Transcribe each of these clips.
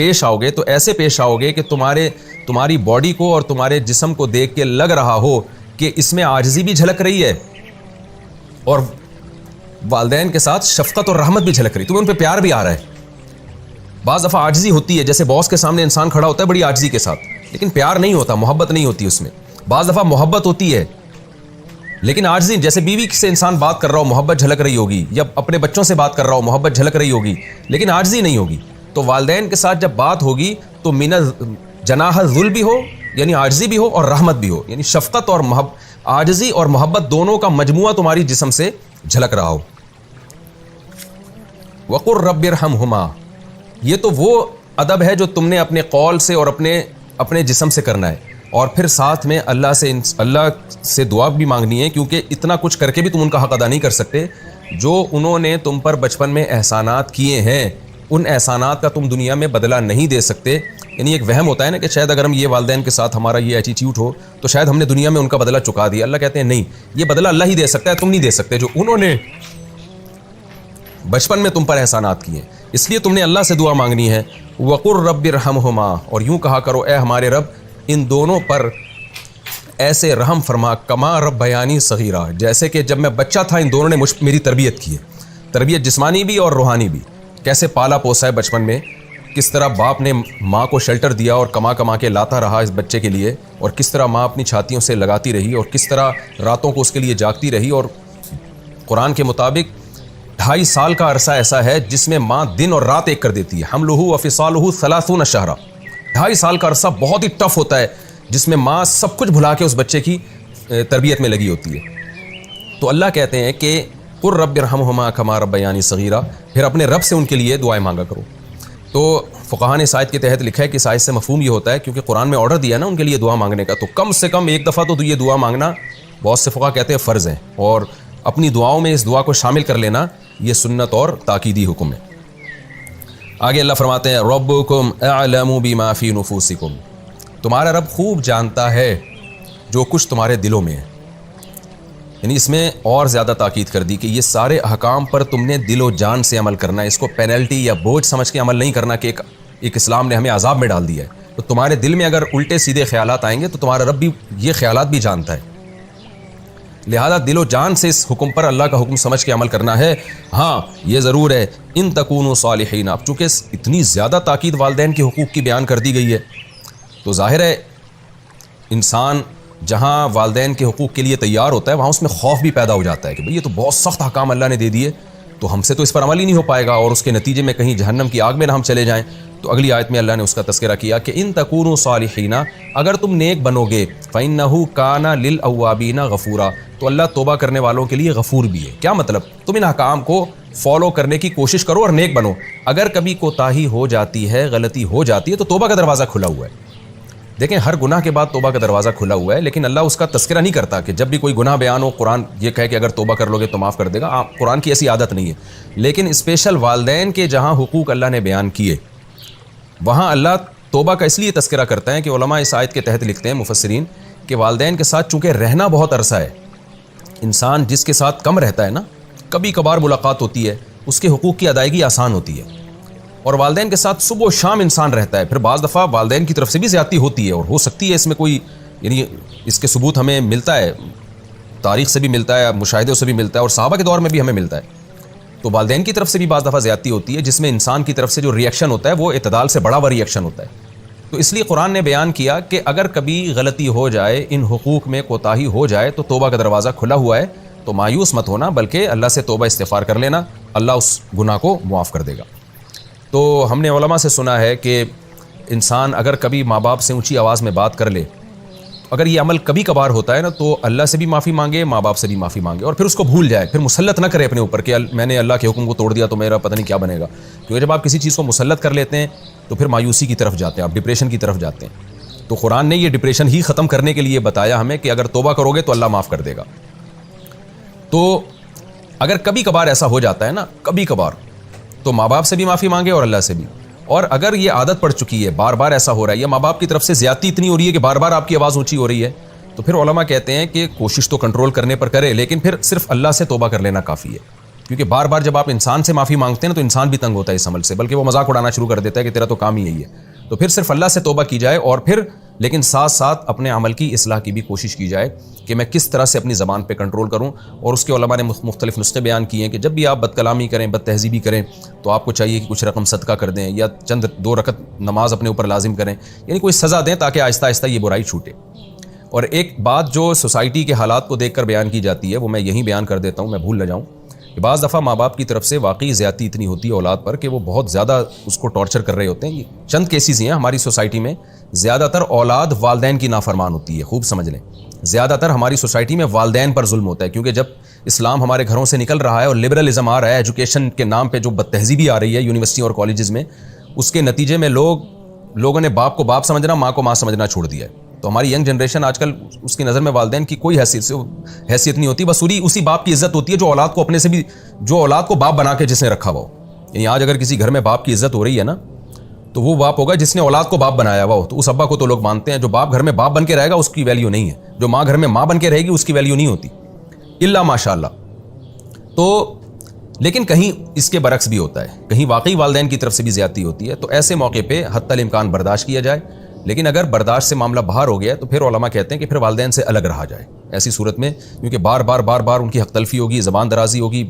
پیش آؤ گے تو ایسے پیش آؤ گے کہ تمہاری باڈی کو اور تمہارے جسم کو دیکھ کے لگ رہا ہو کہ اس میں عاجزی بھی جھلک رہی ہے اور والدین کے ساتھ شفقت اور رحمت بھی جھلک رہی ہے، تمہیں ان پہ پیار بھی آ رہا ہے۔ بعض دفعہ عاجزی ہوتی ہے، جیسے باس کے سامنے انسان کھڑا ہوتا ہے بڑی عاجزی کے ساتھ، لیکن پیار نہیں ہوتا، محبت نہیں ہوتی اس میں۔ بعض دفعہ محبت ہوتی ہے لیکن عاجزی، جیسے بیوی سے انسان بات کر رہا ہو محبت جھلک رہی ہوگی، یا اپنے بچوں سے بات کر رہا ہو محبت جھلک رہی ہوگی، لیکن عاجزی نہیں ہوگی۔ تو والدین کے ساتھ جب بات ہوگی تو من جناح ذل بھی ہو، یعنی عاجزی بھی ہو، اور رحمت بھی ہو، یعنی شفقت اور عاجزی اور محبت دونوں کا مجموعہ تمہاری جسم سے جھلک رہا ہو۔ وقر رب ارحمہما، یہ تو وہ ادب ہے جو تم نے اپنے قول سے اور اپنے جسم سے کرنا ہے، اور پھر ساتھ میں اللہ سے دعا بھی مانگنی ہے، کیونکہ اتنا کچھ کر کے بھی تم ان کا حق ادا نہیں کر سکتے۔ جو انہوں نے تم پر بچپن میں احسانات کیے ہیں ان احسانات کا تم دنیا میں بدلہ نہیں دے سکتے۔ یعنی ایک وہم ہوتا ہے نا کہ شاید اگر ہم یہ والدین کے ساتھ ہمارا یہ ایٹیٹیوڈ ہو تو شاید ہم نے دنیا میں ان کا بدلہ چکا دیا۔ اللہ کہتے ہیں نہیں، یہ بدلہ اللہ ہی دے سکتا ہے، تم نہیں دے سکتے جو انہوں نے بچپن میں تم پر احسانات کیے ہیں۔ اس لیے تم نے اللہ سے دعا مانگنی ہے۔ وقر رب ارحمہما، اور یوں کہا کرو اے ہمارے رب ان دونوں پر ایسے رحم فرما کما ربیانی صغیرہ، جیسے کہ جب میں بچہ تھا ان دونوں نے میری تربیت کی ہے، تربیت جسمانی بھی اور روحانی بھی۔ کیسے پالا پوسا ہے بچپن میں، کس طرح باپ نے ماں کو شیلٹر دیا اور کما کے لاتا رہا اس بچے کے لیے، اور کس طرح ماں اپنی چھاتیوں سے لگاتی رہی اور کس طرح راتوں کو اس کے لیے جاگتی رہی۔ اور قرآن کے مطابق 2.5 سال کا عرصہ ایسا ہے جس میں ماں دن اور رات ایک کر دیتی ہے۔ حملہ وفصالہ 30 شہرا، 2.5 سال کا عرصہ بہت ہی ٹف ہوتا ہے جس میں ماں سب کچھ بھلا کے اس بچے کی تربیت میں لگی ہوتی ہے۔ تو اللہ کہتے ہیں کہ قر رب ارحمہما کما ربیانی صغیرہ، پھر اپنے رب سے ان کے لیے دعائیں مانگا کرو۔ تو فقہاء نے اس آیت کے تحت لکھا ہے کہ اس آیت سے مفہوم یہ ہوتا ہے، کیونکہ قرآن میں آرڈر دیا نا ان کے لیے دعا مانگنے کا، تو کم سے کم ایک دفعہ تو یہ دعا مانگنا بہت سے فقہاء کہتے ہیں فرض ہے، اور اپنی دعاؤں میں اس دعا کو شامل کر لینا یہ سنت اور تاکیدی حکم ہے۔ آگے اللہ فرماتے ہیں ربکم اعلم بما فی نفوسکم، تمہارا رب خوب جانتا ہے جو کچھ تمہارے دلوں میں ہے۔ یعنی اس میں اور زیادہ تاکید کر دی کہ یہ سارے احکام پر تم نے دل و جان سے عمل کرنا ہے، اس کو پینلٹی یا بوجھ سمجھ کے عمل نہیں کرنا کہ ایک اسلام نے ہمیں عذاب میں ڈال دیا ہے۔ تو تمہارے دل میں اگر الٹے سیدھے خیالات آئیں گے تو تمہارا رب بھی یہ خیالات بھی جانتا ہے، لہذا دل و جان سے اس حکم پر اللہ کا حکم سمجھ کے عمل کرنا ہے۔ ہاں یہ ضرور ہے ان تکونوا صالحین، اب چونکہ اتنی زیادہ تاکید والدین کے حقوق کی بیان کر دی گئی ہے تو ظاہر ہے انسان جہاں والدین کے حقوق کے لیے تیار ہوتا ہے وہاں اس میں خوف بھی پیدا ہو جاتا ہے کہ بھئی یہ تو بہت سخت احکام اللہ نے دے دیے، تو ہم سے تو اس پر عمل ہی نہیں ہو پائے گا، اور اس کے نتیجے میں کہیں جہنم کی آگ میں نہ ہم چلے جائیں۔ تو اگلی آیت میں اللہ نے اس کا تذکرہ کیا کہ ان تکونوا صالحین، اگر تم نیک بنو گے فإنہ کان للأوابین غفورا، تو اللہ توبہ کرنے والوں کے لیے غفور بھی ہے۔ کیا مطلب؟ تم ان احکام کو فالو کرنے کی کوشش کرو اور نیک بنو، اگر کبھی کوتاہی ہو جاتی ہے، غلطی ہو جاتی ہے تو توبہ کا دروازہ کھلا ہوا ہے۔ دیکھیں ہر گناہ کے بعد توبہ کا دروازہ کھلا ہوا ہے، لیکن اللہ اس کا تذکرہ نہیں کرتا کہ جب بھی کوئی گناہ بیان ہو قرآن یہ کہے کہ اگر توبہ کر لو گے تو معاف کر دے گا۔ قرآن کی ایسی عادت نہیں ہے، لیکن اسپیشل والدین کے جہاں حقوق اللہ نے بیان کیے وہاں اللہ توبہ کا اس لیے تذکرہ کرتا ہے کہ علماء اس آیت کے تحت لکھتے ہیں مفسرین کہ والدین کے ساتھ چونکہ رہنا بہت عرصہ ہے، انسان جس کے ساتھ کم رہتا ہے نا، کبھی کبھار ملاقات ہوتی ہے، اس کے حقوق کی ادائیگی آسان ہوتی ہے، اور والدین کے ساتھ صبح و شام انسان رہتا ہے، پھر بعض دفعہ والدین کی طرف سے بھی زیادتی ہوتی ہے اور ہو سکتی ہے اس میں کوئی، یعنی اس کے ثبوت ہمیں ملتا ہے، تاریخ سے بھی ملتا ہے، مشاہدوں سے بھی ملتا ہے، اور صحابہ کے دور میں بھی ہمیں ملتا ہے۔ تو والدین کی طرف سے بھی بعض دفعہ زیادتی ہوتی ہے جس میں انسان کی طرف سے جو ری ایکشن ہوتا ہے وہ اعتدال سے بڑا ہوا ری ایکشن ہوتا ہے۔ تو اس لیے قرآن نے بیان کیا کہ اگر کبھی غلطی ہو جائے، ان حقوق میں کوتاہی ہو جائے تو توبہ کا دروازہ کھلا ہوا ہے، تو مایوس مت ہونا بلکہ اللہ سے توبہ استغفار کر لینا، اللہ اس گناہ کو معاف کر دے گا۔ تو ہم نے علماء سے سنا ہے کہ انسان اگر کبھی ماں باپ سے اونچی آواز میں بات کر لے، اگر یہ عمل کبھی کبھار ہوتا ہے نا، تو اللہ سے بھی معافی مانگے، ماں باپ سے بھی معافی مانگے، اور پھر اس کو بھول جائے، پھر مسلط نہ کرے اپنے اوپر کہ میں نے اللہ کے حکم کو توڑ دیا تو میرا پتہ نہیں کیا بنے گا، کیونکہ جب آپ کسی چیز کو مسلط کر لیتے ہیں تو پھر مایوسی کی طرف جاتے ہیں، آپ ڈپریشن کی طرف جاتے ہیں۔ تو قرآن نے یہ ڈپریشن ہی ختم کرنے کے لیے بتایا ہمیں کہ اگر توبہ کرو گے تو اللہ معاف کر دے گا۔ تو اگر کبھی کبھار ایسا ہو جاتا ہے نا، کبھی کبھار، تو ماں باپ سے بھی معافی مانگے اور اللہ سے بھی۔ اور اگر یہ عادت پڑ چکی ہے، بار بار ایسا ہو رہا ہے، یا ماں باپ کی طرف سے زیادتی اتنی ہو رہی ہے کہ بار بار آپ کی آواز اونچی ہو رہی ہے، تو پھر علماء کہتے ہیں کہ کوشش تو کنٹرول کرنے پر کرے، لیکن پھر صرف اللہ سے توبہ کر لینا کافی ہے۔ کیونکہ بار بار جب آپ انسان سے معافی مانگتے ہیں نا تو انسان بھی تنگ ہوتا ہے اس عمل سے، بلکہ وہ مذاق اڑانا شروع کر دیتا ہے کہ تیرا تو کام ہی یہی ہے۔ تو پھر صرف اللہ سے توبہ کی جائے، اور پھر لیکن ساتھ ساتھ اپنے عمل کی اصلاح کی بھی کوشش کی جائے کہ میں کس طرح سے اپنی زبان پہ کنٹرول کروں۔ اور اس کے علماء نے مختلف نسخے بیان کیے ہیں کہ جب بھی آپ بد کلامی کریں، بد تہذیبی کریں، تو آپ کو چاہیے کہ کچھ رقم صدقہ کر دیں یا چند 2 رکعت نماز اپنے اوپر لازم کریں، یعنی کوئی سزا دیں تاکہ آہستہ آہستہ یہ برائی چھوٹے۔ اور ایک بات جو سوسائٹی کے حالات کو دیکھ کر بیان کی جاتی ہے وہ میں یہیں بیان کر دیتا ہوں، میں بھول نہ جاؤں، کہ بعض دفعہ ماں باپ کی طرف سے واقعی زیادتی اتنی ہوتی ہے اولاد پر کہ وہ بہت زیادہ اس کو ٹارچر کر رہے ہوتے ہیں۔ یہ چند کیسز ہی ہیں ہماری سوسائٹی میں، زیادہ تر اولاد والدین کی نافرمان ہوتی ہے، خوب سمجھ لیں، زیادہ تر ہماری سوسائٹی میں والدین پر ظلم ہوتا ہے، کیونکہ جب اسلام ہمارے گھروں سے نکل رہا ہے اور لبرلزم آ رہا ہے، ایجوکیشن کے نام پہ جو بد تہذیبی آ رہی ہے یونیورسٹی اور کالجز میں، اس کے نتیجے میں لوگوں نے باپ کو باپ سمجھنا، ماں کو ماں سمجھنا چھوڑ دیا ہے۔ تو ہماری ینگ جنریشن آج کل اس کی نظر میں والدین کی کوئی حیثیت نہیں ہوتی، بس اسی باپ کی عزت ہوتی ہے جو اولاد کو اپنے سے بھی، جو اولاد کو باپ بنا کے جس نے رکھا ہوا ہو۔ یعنی آج اگر کسی گھر میں باپ کی عزت ہو رہی ہے نا تو وہ باپ ہوگا جس نے اولاد کو باپ بنایا ہوا ہو، تو اس ابا کو تو لوگ مانتے ہیں۔ جو باپ گھر میں باپ بن کے رہے گا اس کی ویلیو نہیں ہے، جو ماں گھر میں ماں بن کے رہے گی اس کی ویلیو نہیں ہوتی، الا ماشاء اللہ۔ تو لیکن کہیں اس کے برعکس بھی ہوتا ہے، کہیں واقعی والدین کی طرف سے بھی زیادتی ہوتی ہے، تو ایسے موقع پہ حتی الامکان برداشت کیا جائے۔ لیکن اگر برداشت سے معاملہ باہر ہو گیا تو پھر علماء کہتے ہیں کہ پھر والدین سے الگ رہا جائے ایسی صورت میں، کیونکہ بار بار ان کی حق تلفی ہوگی، زبان درازی ہوگی،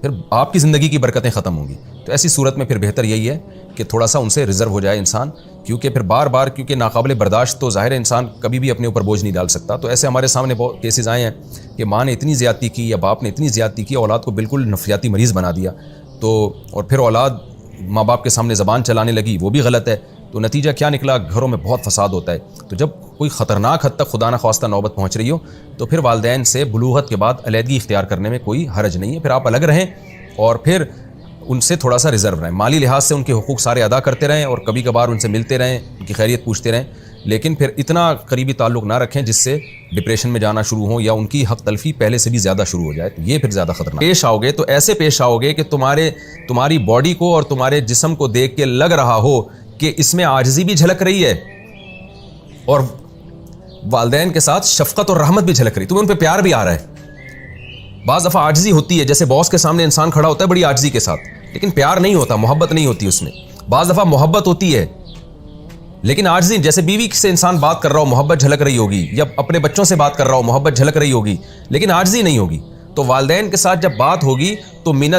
پھر آپ کی زندگی کی برکتیں ختم ہوں گی۔ تو ایسی صورت میں پھر بہتر یہی ہے کہ تھوڑا سا ان سے ریزرو ہو جائے انسان، کیونکہ پھر بار کیونکہ ناقابل برداشت تو ظاہر انسان کبھی بھی اپنے اوپر بوجھ نہیں ڈال سکتا۔ تو ایسے ہمارے سامنے بہت کیسز آئے ہیں کہ ماں نے اتنی زیادتی کی یا باپ نے اتنی زیادتی کی، اولاد کو بالکل نفسیاتی مریض بنا دیا، تو اور پھر اولاد ماں باپ کے سامنے زبان چلانے لگی، وہ بھی غلط ہے۔ تو نتیجہ کیا نکلا؟ گھروں میں بہت فساد ہوتا ہے۔ تو جب کوئی خطرناک حد تک خدا نخواستہ نوبت پہنچ رہی ہو تو پھر والدین سے بلوغت کے بعد علیحدگی اختیار کرنے میں کوئی حرج نہیں ہے، پھر آپ الگ رہیں اور پھر ان سے تھوڑا سا ریزرو رہیں، مالی لحاظ سے ان کے حقوق سارے ادا کرتے رہیں اور کبھی کبھار ان سے ملتے رہیں، ان کی خیریت پوچھتے رہیں، لیکن پھر اتنا قریبی تعلق نہ رکھیں جس سے ڈپریشن میں جانا شروع ہوں یا ان کی حق تلفی پہلے سے بھی زیادہ شروع ہو جائے، تو یہ پھر زیادہ خطرناک پیش آؤ گے۔ تو ایسے پیش آؤ گے کہ تمہاری باڈی کو اور تمہارے جسم کو دیکھ کے لگ رہا ہو کہ اس میں عاجزی بھی جھلک رہی ہے اور والدین کے ساتھ شفقت اور رحمت بھی جھلک رہی، تمہیں ان پہ پیار بھی آ رہا ہے۔ بعض دفعہ عاجزی ہوتی ہے، جیسے باس کے سامنے انسان کھڑا ہوتا ہے بڑی عاجزی کے ساتھ، لیکن پیار نہیں ہوتا، محبت نہیں ہوتی اس میں۔ بعض دفعہ محبت ہوتی ہے لیکن عاجزی، جیسے بیوی سے انسان بات کر رہا ہو محبت جھلک رہی ہوگی، یا اپنے بچوں سے بات کر رہا ہو محبت جھلک رہی ہوگی، لیکن عاجزی نہیں ہوگی۔ تو والدین کے ساتھ جب بات ہوگی تو من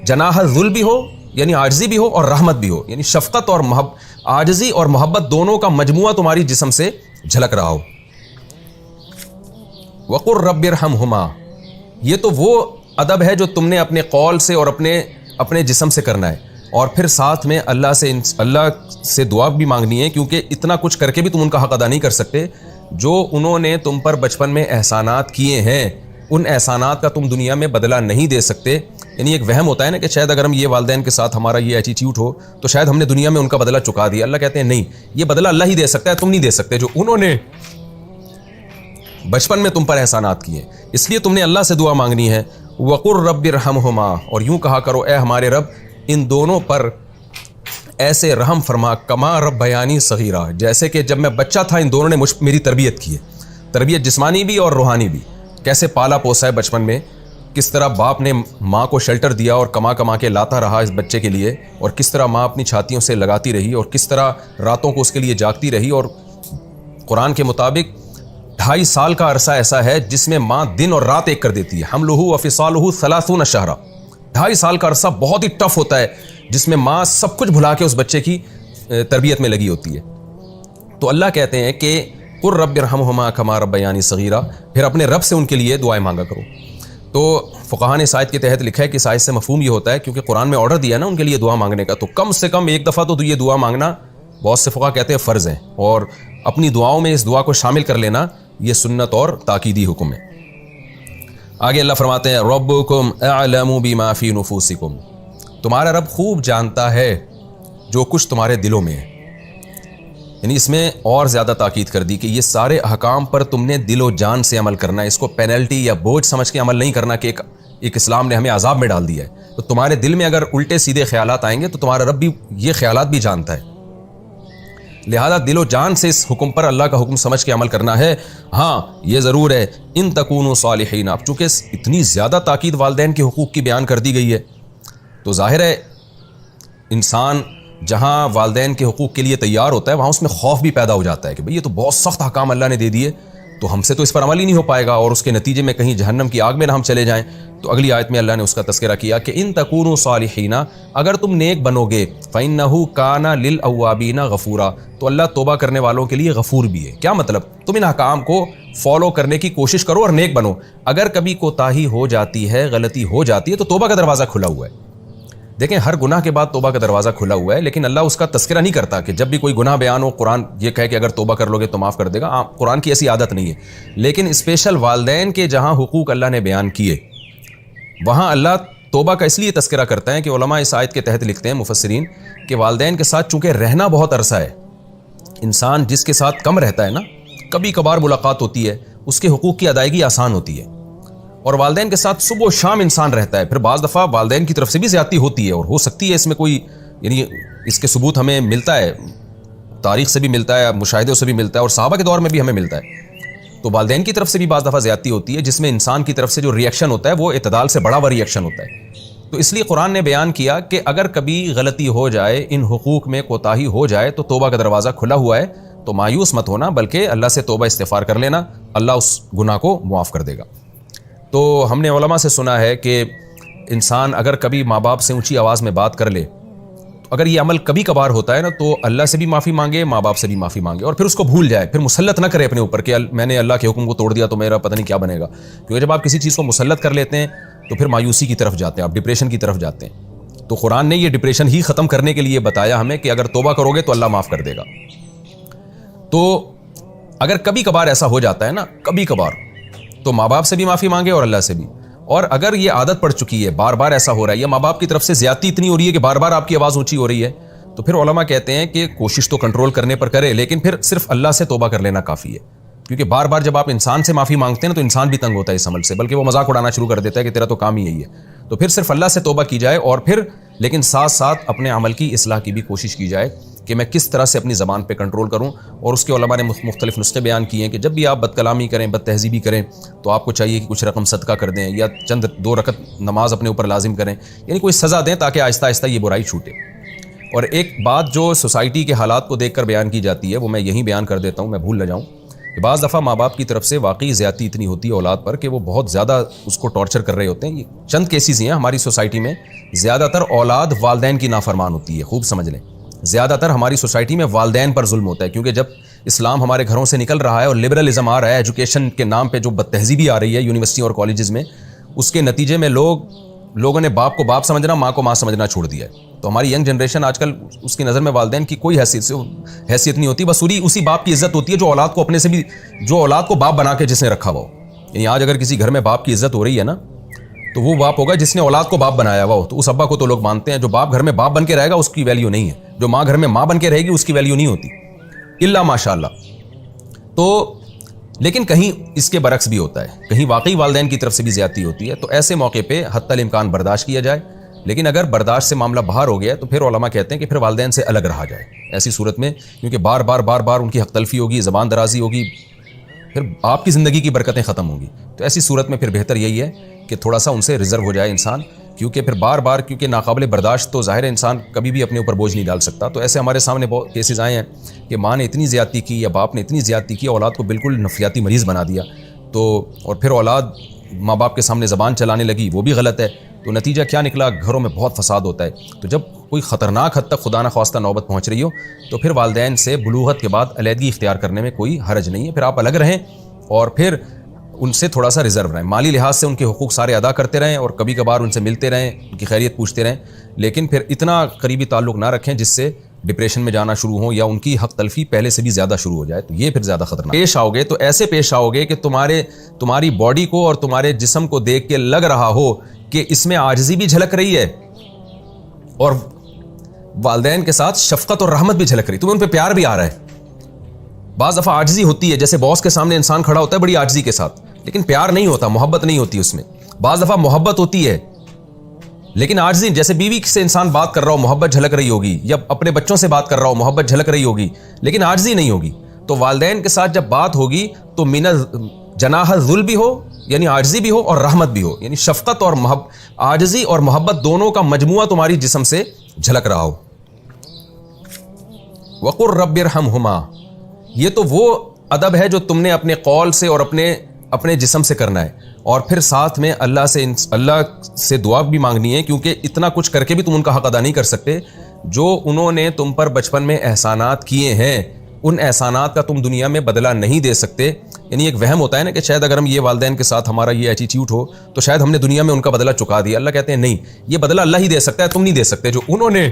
جناح الذل بھی ہو، یعنی عاجزی بھی ہو اور رحمت بھی ہو، یعنی شفقت اور عاجزی اور محبت دونوں کا مجموعہ تمہاری جسم سے جھلک رہا ہو۔ وقر رب ارحمہما، یہ تو وہ ادب ہے جو تم نے اپنے قول سے اور اپنے جسم سے کرنا ہے، اور پھر ساتھ میں اللہ سے دعا بھی مانگنی ہے، کیونکہ اتنا کچھ کر کے بھی تم ان کا حق ادا نہیں کر سکتے۔ جو انہوں نے تم پر بچپن میں احسانات کیے ہیں ان احسانات کا تم دنیا میں بدلہ نہیں دے سکتے۔ یعنی ایک وہم ہوتا ہے نا کہ شاید اگر ہم یہ والدین کے ساتھ ہمارا یہ ایٹیٹیوڈ ہو تو شاید ہم نے دنیا میں ان کا بدلہ چکا دیا۔ اللہ کہتے ہیں نہیں، یہ بدلہ اللہ ہی دے سکتا ہے، تم نہیں دے سکتے، جو انہوں نے بچپن میں تم پر احسانات کیے۔ اس لیے تم نے اللہ سے دعا مانگنی ہے، وقر رب ارحمہما، اور یوں کہا کرو اے ہمارے رب ان دونوں پر ایسے رحم فرما کما رب بیانی صغیرہ، جیسے کہ جب میں بچہ تھا ان دونوں نے میری تربیت کی ہے، تربیت جسمانی بھی اور روحانی بھی۔ کیسے پالا پوسا ہے بچپن میں، کس طرح باپ نے ماں کو شیلٹر دیا اور کما کے لاتا رہا اس بچے کے لیے، اور کس طرح ماں اپنی چھاتیوں سے لگاتی رہی اور کس طرح راتوں کو اس کے لیے جاگتی رہی۔ اور قرآن کے مطابق 2.5 سال کا عرصہ ایسا ہے جس میں ماں دن اور رات ایک کر دیتی ہے، حملہ وفصالہ 30 شہرا، 2.5 سال کا عرصہ بہت ہی ٹف ہوتا ہے جس میں ماں سب کچھ بھلا کے اس بچے کی تربیت میں لگی ہوتی ہے۔ تو اللہ کہتے ہیں کہ قر رب ارحمہما کما ربیانی صغیرہ، پھر اپنے رب سے ان کے لیے دعائیں مانگا کرو۔ تو فقہاء نے اس آیت کے تحت لکھا ہے کہ اس آیت سے مفہوم یہ ہوتا ہے، کیونکہ قرآن میں آرڈر دیا نا ان کے لیے دعا مانگنے کا، تو کم سے کم ایک دفعہ تو یہ دعا مانگنا بہت سے فقہاء کہتے ہیں فرض ہے، اور اپنی دعاؤں میں اس دعا کو شامل کر لینا یہ سنت اور تاکیدی حکم ہے۔ آگے اللہ فرماتے ہیں ربکم اعلم بما فی نفوسکم، تمہارا رب خوب جانتا ہے جو کچھ تمہارے دلوں میں ہے۔ یعنی اس میں اور زیادہ تاکید کر دی کہ یہ سارے احکام پر تم نے دل و جان سے عمل کرنا ہے، اس کو پینلٹی یا بوجھ سمجھ کے عمل نہیں کرنا کہ ایک اسلام نے ہمیں عذاب میں ڈال دیا ہے۔ تو تمہارے دل میں اگر الٹے سیدھے خیالات آئیں گے تو تمہارا رب بھی یہ خیالات بھی جانتا ہے، لہذا دل و جان سے اس حکم پر اللہ کا حکم سمجھ کے عمل کرنا ہے. ہاں یہ ضرور ہے ان تکونوا صالحین. اب چونکہ اتنی زیادہ تاکید والدین کے حقوق کی بیان کر دی گئی ہے تو ظاہر ہے انسان جہاں والدین کے حقوق کے لیے تیار ہوتا ہے وہاں اس میں خوف بھی پیدا ہو جاتا ہے کہ بھئی یہ تو بہت سخت احکام اللہ نے دے دیے, تو ہم سے تو اس پر عمل ہی نہیں ہو پائے گا, اور اس کے نتیجے میں کہیں جہنم کی آگ میں نہ ہم چلے جائیں. تو اگلی آیت میں اللہ نے اس کا تذکرہ کیا کہ ان تکونوا صالحین, اگر تم نیک بنو گے, فإنہ کان للأوابین غفورا, تو اللہ توبہ کرنے والوں کے لیے غفور بھی ہے. کیا مطلب؟ تم ان احکام کو فالو کرنے کی کوشش کرو اور نیک بنو. اگر کبھی کوتاہی ہو جاتی ہے, غلطی ہو جاتی ہے, تو توبہ کا دروازہ کھلا ہوا ہے. دیکھیں ہر گناہ کے بعد توبہ کا دروازہ کھلا ہوا ہے, لیکن اللہ اس کا تذکرہ نہیں کرتا کہ جب بھی کوئی گناہ بیان ہو قرآن یہ کہے کہ اگر توبہ کر لو گے تو معاف کر دے گا. قرآن کی ایسی عادت نہیں ہے. لیکن اسپیشل والدین کے جہاں حقوق اللہ نے بیان کیے وہاں اللہ توبہ کا اس لیے تذکرہ کرتا ہے کہ علماء اس آیت کے تحت لکھتے ہیں مفسرین کہ والدین کے ساتھ چونکہ رہنا بہت عرصہ ہے, انسان جس کے ساتھ کم رہتا ہے نا, کبھی کبھار ملاقات ہوتی ہے, اس کے حقوق کی ادائیگی آسان ہوتی ہے. اور والدین کے ساتھ صبح و شام انسان رہتا ہے, پھر بعض دفعہ والدین کی طرف سے بھی زیادتی ہوتی ہے, اور ہو سکتی ہے اس میں کوئی یعنی اس کے ثبوت ہمیں ملتا ہے, تاریخ سے بھی ملتا ہے, مشاہدوں سے بھی ملتا ہے, اور صحابہ کے دور میں بھی ہمیں ملتا ہے. تو والدین کی طرف سے بھی بعض دفعہ زیادتی ہوتی ہے جس میں انسان کی طرف سے جو ریئیکشن ہوتا ہے وہ اعتدال سے بڑا ہوا ریئیکشن ہوتا ہے. تو اس لیے قرآن نے بیان کیا کہ اگر کبھی غلطی ہو جائے, ان حقوق میں کوتاہی ہو جائے, تو توبہ کا دروازہ کھلا ہوا ہے. تو مایوس مت ہونا, بلکہ اللہ سے توبہ استغفار کر لینا, اللہ اس گناہ کو معاف کر دے گا. تو ہم نے علماء سے سنا ہے کہ انسان اگر کبھی ماں باپ سے اونچی آواز میں بات کر لے, تو اگر یہ عمل کبھی کبھار ہوتا ہے نا, تو اللہ سے بھی معافی مانگے, ماں باپ سے بھی معافی مانگے, اور پھر اس کو بھول جائے, پھر مسلط نہ کرے اپنے اوپر کہ میں نے اللہ کے حکم کو توڑ دیا تو میرا پتہ نہیں کیا بنے گا. کیونکہ جب آپ کسی چیز کو مسلط کر لیتے ہیں تو پھر مایوسی کی طرف جاتے ہیں, آپ ڈپریشن کی طرف جاتے ہیں. تو قرآن نے یہ ڈپریشن ہی ختم کرنے کے لیے بتایا ہمیں کہ اگر توبہ کرو گے تو اللہ معاف کر دے گا. تو اگر کبھی کبھار ایسا ہو جاتا ہے نا, کبھی کبھار, تو ماں باپ سے بھی معافی مانگے اور اللہ سے بھی. اور اگر یہ عادت پڑ چکی ہے, بار بار ایسا ہو رہا ہے, یا ماں باپ کی طرف سے زیادتی اتنی ہو رہی ہے کہ بار بار آپ کی آواز اونچی ہو رہی ہے, تو پھر علماء کہتے ہیں کہ کوشش تو کنٹرول کرنے پر کرے, لیکن پھر صرف اللہ سے توبہ کر لینا کافی ہے. کیونکہ بار بار جب آپ انسان سے معافی مانگتے ہیں نا تو انسان بھی تنگ ہوتا ہے اس عمل سے, بلکہ وہ مذاق اڑانا شروع کر دیتا ہے کہ تیرا تو کام ہی یہی ہے. تو پھر صرف اللہ سے توبہ کی جائے, اور پھر لیکن ساتھ ساتھ اپنے عمل کی اصلاح کی بھی کوشش کی جائے کہ میں کس طرح سے اپنی زبان پہ کنٹرول کروں. اور اس کے علماء نے مختلف نسخے بیان کیے ہیں کہ جب بھی آپ بد کلامی کریں, بد تہذیبی کریں, تو آپ کو چاہیے کہ کچھ رقم صدقہ کر دیں, یا چند 2 رکعت نماز اپنے اوپر لازم کریں, یعنی کوئی سزا دیں تاکہ آہستہ آہستہ یہ برائی چھوٹے. اور ایک بات جو سوسائٹی کے حالات کو دیکھ کر بیان کی جاتی ہے وہ میں یہیں بیان کر دیتا ہوں, میں بھول نہ جاؤں, کہ بعض دفعہ ماں باپ کی طرف سے واقعی زیادتی اتنی ہوتی ہے اولاد پر کہ وہ بہت زیادہ اس کو ٹارچر کر رہے ہوتے ہیں. یہ چند کیسز ہیں ہماری سوسائٹی میں. زیادہ تر اولاد والدین کی نافرمان ہوتی ہے, خوب سمجھ لیں. زیادہ تر ہماری سوسائٹی میں والدین پر ظلم ہوتا ہے, کیونکہ جب اسلام ہمارے گھروں سے نکل رہا ہے اور لبرلزم آ رہا ہے, ایجوکیشن کے نام پہ جو بد تہذیبی آ رہی ہے یونیورسٹی اور کالجز میں, اس کے نتیجے میں لوگوں نے باپ کو باپ سمجھنا, ماں کو ماں سمجھنا چھوڑ دیا ہے. تو ہماری ینگ جنریشن آج کل اس کی نظر میں والدین کی کوئی حیثیت نہیں ہوتی, بس اسی باپ کی عزت ہوتی ہے جو اولاد کو اپنے سے بھی, جو اولاد کو باپ بنا کے جس نے رکھا ہوا ہو. یعنی آج اگر کسی گھر میں باپ کی عزت ہو رہی ہے نا, تو وہ باپ ہوگا جس نے اولاد کو باپ بنایا ہوا ہو. تو اس ابا کو تو لوگ مانتے ہیں, جو باپ گھر میں باپ بن کے رہے گا اس کی ویلیو نہیں ہے, جو ماں گھر میں ماں بن کے رہے گی اس کی ویلیو نہیں ہوتی, الا ماشاء اللہ. تو لیکن کہیں اس کے برعکس بھی ہوتا ہے, کہیں واقعی والدین کی طرف سے بھی زیادتی ہوتی ہے. تو ایسے موقع پہ حتی الامکان برداشت کیا جائے, لیکن اگر برداشت سے معاملہ باہر ہو گیا تو پھر علماء کہتے ہیں کہ پھر والدین سے الگ رہا جائے ایسی صورت میں, کیونکہ بار بار ان کی حق تلفی ہوگی, زبان درازی ہوگی, پھر آپ کی زندگی کی برکتیں ختم ہوں گی. تو ایسی صورت میں پھر بہتر یہی ہے کہ تھوڑا سا ان سے ریزرو ہو جائے انسان, کیونکہ پھر بار کیونکہ ناقابل برداشت تو ظاہر انسان کبھی بھی اپنے اوپر بوجھ نہیں ڈال سکتا. تو ایسے ہمارے سامنے بہت کیسز آئے ہیں کہ ماں نے اتنی زیادتی کی یا باپ نے اتنی زیادتی کی, اولاد کو بالکل نفسیاتی مریض بنا دیا. تو اور پھر اولاد ماں باپ کے سامنے زبان چلانے لگی, وہ بھی غلط ہے. تو نتیجہ کیا نکلا, گھروں میں بہت فساد ہوتا ہے. تو جب کوئی خطرناک حد تک خدا نخواستہ نوبت پہنچ رہی ہو تو پھر والدین سے بلوغت کے بعد علیحدگی اختیار کرنے میں کوئی حرج نہیں ہے. پھر آپ الگ رہیں اور پھر ان سے تھوڑا سا ریزرو رہیں, مالی لحاظ سے ان کے حقوق سارے ادا کرتے رہیں, اور کبھی کبھار ان سے ملتے رہیں, ان کی خیریت پوچھتے رہیں, لیکن پھر اتنا قریبی تعلق نہ رکھیں جس سے ڈپریشن میں جانا شروع ہوں یا ان کی حق تلفی پہلے سے بھی زیادہ شروع ہو جائے. تو یہ پھر زیادہ خطرناک. پیش آؤ گے تو ایسے پیش آؤ گے کہ تمہاری باڈی کو اور تمہارے جسم کو دیکھ کے لگ رہا ہو کہ اس میں عاجزی بھی جھلک رہی ہے اور والدین کے ساتھ شفقت اور رحمت بھی جھلک رہی, تمہیں ان پہ پیار بھی آ رہا ہے. بعض دفعہ عاجزی ہوتی ہے, جیسے باس کے سامنے انسان کھڑا ہوتا ہے بڑی عاجزی کے ساتھ, لیکن پیار نہیں ہوتا, محبت نہیں ہوتی اس میں. بعض دفعہ محبت ہوتی ہے لیکن عاجزی، جیسے بیوی سے انسان بات کر رہا ہو محبت جھلک رہی ہوگی، یا اپنے بچوں سے بات کر رہا ہو محبت جھلک رہی ہوگی، لیکن عاجزی نہیں ہوگی، تو والدین کے ساتھ جب بات ہوگی تو من جناح ذل بھی ہو، یعنی عاجزی بھی ہو، اور رحمت بھی ہو، یعنی شفقت اور عاجزی اور محبت دونوں کا مجموعہ تمہاری جسم سے جھلک رہا ہو۔ وقر رب ارحمہما، یہ تو وہ ادب ہے جو تم نے اپنے قول سے اور اپنے جسم سے کرنا ہے، اور پھر ساتھ میں اللہ سے دعا بھی مانگنی ہے، کیونکہ اتنا کچھ کر کے بھی تم ان کا حق ادا نہیں کر سکتے۔ جو انہوں نے تم پر بچپن میں احسانات کیے ہیں، ان احسانات کا تم دنیا میں بدلہ نہیں دے سکتے۔ یعنی ایک وہم ہوتا ہے نا کہ شاید اگر ہم یہ والدین کے ساتھ ہمارا یہ ایٹیٹیوڈ ہو تو شاید ہم نے دنیا میں ان کا بدلہ چکا دیا۔ اللہ کہتے ہیں نہیں، یہ بدلہ اللہ ہی دے سکتا ہے، تم نہیں دے سکتے، جو انہوں نے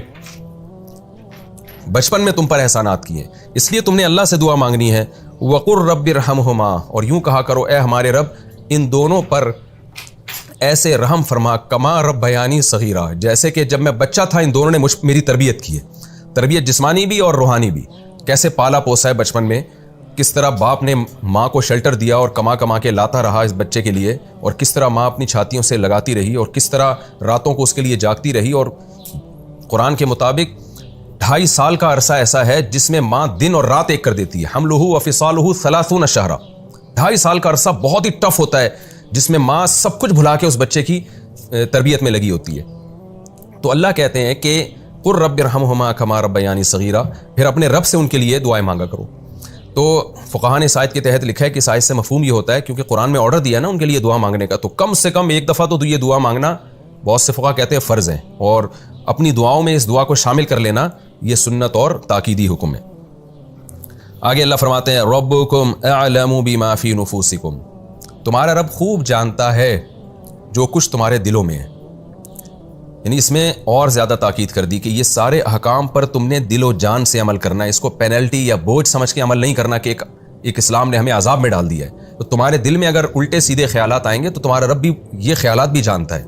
بچپن میں تم پر احسانات کیے۔ اس لیے تم نے اللہ سے دعا مانگنی ہے، وقر رب ارحمہما، اور یوں کہا کرو اے ہمارے رب ان دونوں پر ایسے رحم فرما کما رب بیانی صغیرہ، جیسے کہ جب میں بچہ تھا ان دونوں نے میری تربیت کی ہے، تربیت جسمانی بھی اور روحانی بھی۔ کیسے پالا پوسا ہے بچپن میں، کس طرح باپ نے ماں کو شیلٹر دیا اور کما کے لاتا رہا اس بچے کے لیے، اور کس طرح ماں اپنی چھاتیوں سے لگاتی رہی، اور کس طرح راتوں کو اس کے لیے جاگتی رہی، اور قرآن کے مطابق 2.5 سال کا عرصہ ایسا ہے جس میں ماں دن اور رات ایک کر دیتی ہے۔ حملہ و فصالہ 30 شہرا، 2.5 سال کا عرصہ بہت ہی ٹف ہوتا ہے، جس میں ماں سب کچھ بھلا کے اس بچے کی تربیت میں لگی ہوتی ہے۔ تو اللہ کہتے ہیں کہ قر رب ارحمہما کما ربیانی صغیرہ، پھر اپنے رب سے ان کے لیے دعائیں مانگا کرو۔ تو فقہاء نے اس آیت کے تحت لکھا ہے کہ اس آیت سے مفہوم یہ ہوتا ہے، کیونکہ قرآن میں آرڈر دیا نا ان کے لیے دعا مانگنے کا، تو کم سے کم ایک دفعہ تو یہ دعا مانگنا بہت سے فقہاء کہتے ہیں فرض ہے، اور اپنی دعاؤں میں اس دعا کو شامل کر لینا یہ سنت اور تاکیدی حکم ہے۔ آگے اللہ فرماتے ہیں ربکم اعلم بما فی نفوسکم، تمہارا رب خوب جانتا ہے جو کچھ تمہارے دلوں میں ہے۔ یعنی اس میں اور زیادہ تاکید کر دی کہ یہ سارے احکام پر تم نے دل و جان سے عمل کرنا ہے، اس کو پینلٹی یا بوجھ سمجھ کے عمل نہیں کرنا کہ ایک اسلام نے ہمیں عذاب میں ڈال دیا ہے۔ تو تمہارے دل میں اگر الٹے سیدھے خیالات آئیں گے تو تمہارا رب بھی یہ خیالات بھی جانتا ہے،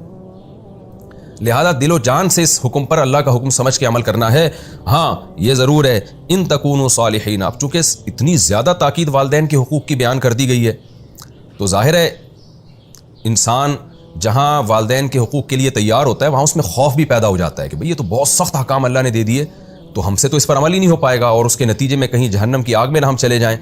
لہذا دل و جان سے اس حکم پر اللہ کا حکم سمجھ کے عمل کرنا ہے۔ ہاں یہ ضرور ہے ان تکونوا صالحین، اب چونکہ اتنی زیادہ تاکید والدین کے حقوق کی بیان کر دی گئی ہے تو ظاہر ہے انسان جہاں والدین کے حقوق کے لیے تیار ہوتا ہے وہاں اس میں خوف بھی پیدا ہو جاتا ہے کہ بھئی یہ تو بہت سخت احکام اللہ نے دے دیے، تو ہم سے تو اس پر عمل ہی نہیں ہو پائے گا، اور اس کے نتیجے میں کہیں جہنم کی آگ میں نہ ہم چلے جائیں۔